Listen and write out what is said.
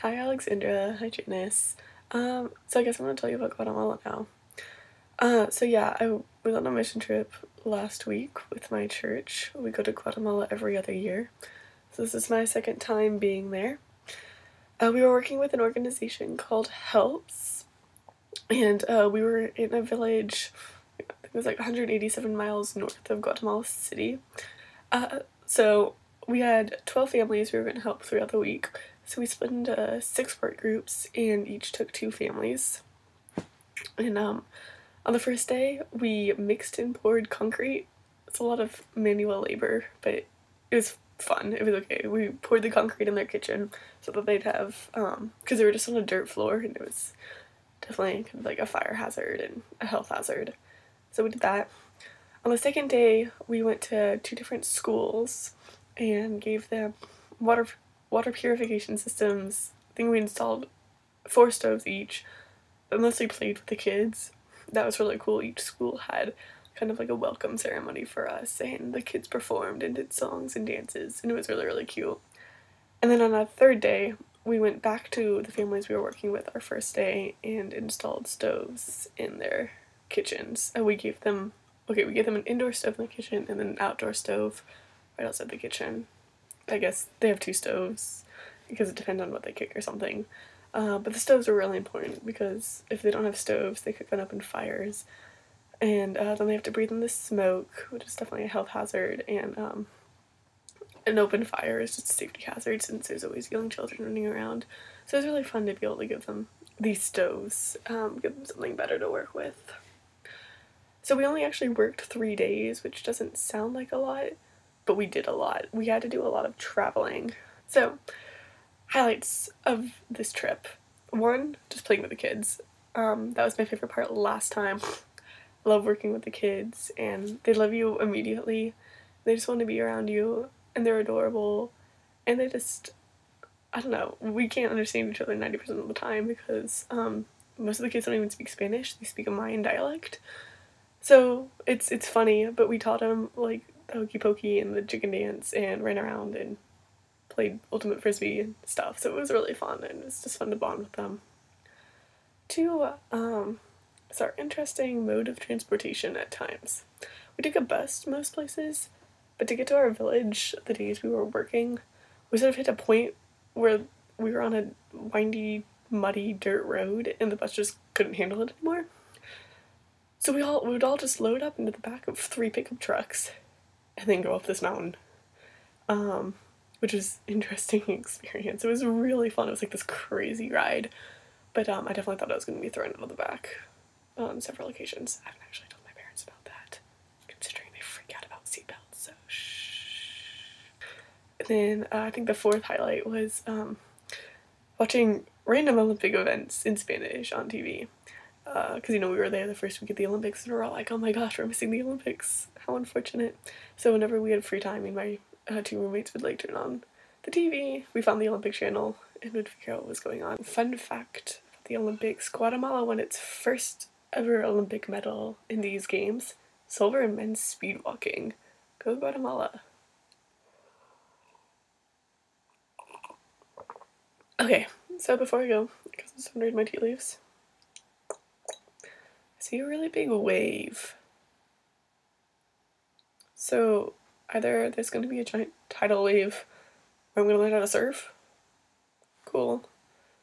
Hi Alexandra, hi Janice. So I guess I'm gonna tell you about Guatemala now. So yeah, I was on a mission trip last week with my church. We go to Guatemala every other year. So this is my second time being there. We were working with an organization called Helps, and we were in a village, I think it was like 187 miles north of Guatemala City. So we had 12 families we were going to help throughout the week. So we split into 6 work groups and each took 2 families. And on the first day, we mixed and poured concrete. It's a lot of manual labor, but it was fun. It was okay. We poured the concrete in their kitchen so that they'd have, because they were just on a dirt floor and it was definitely kind of like a fire hazard and a health hazard. So we did that. On the second day, we went to 2 different schools and gave them water purification systems. I think we installed 4 stoves each, but mostly played with the kids. That was really cool. Each school had kind of like a welcome ceremony for us, and the kids performed and did songs and dances, and it was really, really cute. And then on a third day, we went back to the families we were working with our first day and installed stoves in their kitchens. And we gave them an indoor stove in the kitchen and then an outdoor stove right outside the kitchen. I guess they have 2 stoves because it depends on what they cook or something. But the stoves are really important because if they don't have stoves, they could run up in fires. And then they have to breathe in the smoke, which is definitely a health hazard. And an open fire is just a safety hazard since there's always young children running around. So it's really fun to be able to give them these stoves, give them something better to work with. So we only actually worked 3 days, which doesn't sound like a lot, but we did a lot. We had to do a lot of traveling. So, highlights of this trip. 1, just playing with the kids. That was my favorite part last time. I love working with the kids, and they love you immediately. They just want to be around you, and they're adorable, and they just, I don't know, we can't understand each other 90% of the time because most of the kids don't even speak Spanish. They speak a Mayan dialect. So it's funny, but we taught them like the hokey pokey and the chicken dance and ran around and played ultimate frisbee and stuff. So it was really fun and it's just fun to bond with them. 2, it's our interesting mode of transportation at times. We took a bus to most places, but to get to our village the days we were working, we sort of hit a point where we were on a windy, muddy dirt road and the bus just couldn't handle it anymore. So we would all just load up into the back of 3 pickup trucks and then go up this mountain, which was an interesting experience. It was really fun. It was like this crazy ride, but I definitely thought I was going to be thrown out of the back on several occasions. I haven't actually told my parents about that, considering they freak out about seatbelts, so shh. And then I think the 4th highlight was watching random Olympic events in Spanish on TV. Because we were there the first week of the Olympics and we're all like, oh my gosh, we're missing the Olympics, how unfortunate. So whenever we had free time, me and my 2 roommates would like turn on the TV, we found the Olympic channel and would figure out what was going on. Fun fact about the Olympics: Guatemala won its first ever Olympic medal in these games, silver in men's speed walking. Go Guatemala. Okay, so before I go, because I'm starting to read my tea leaves, I see a really big wave. So either there's going to be a giant tidal wave or I'm going to learn how to surf. Cool.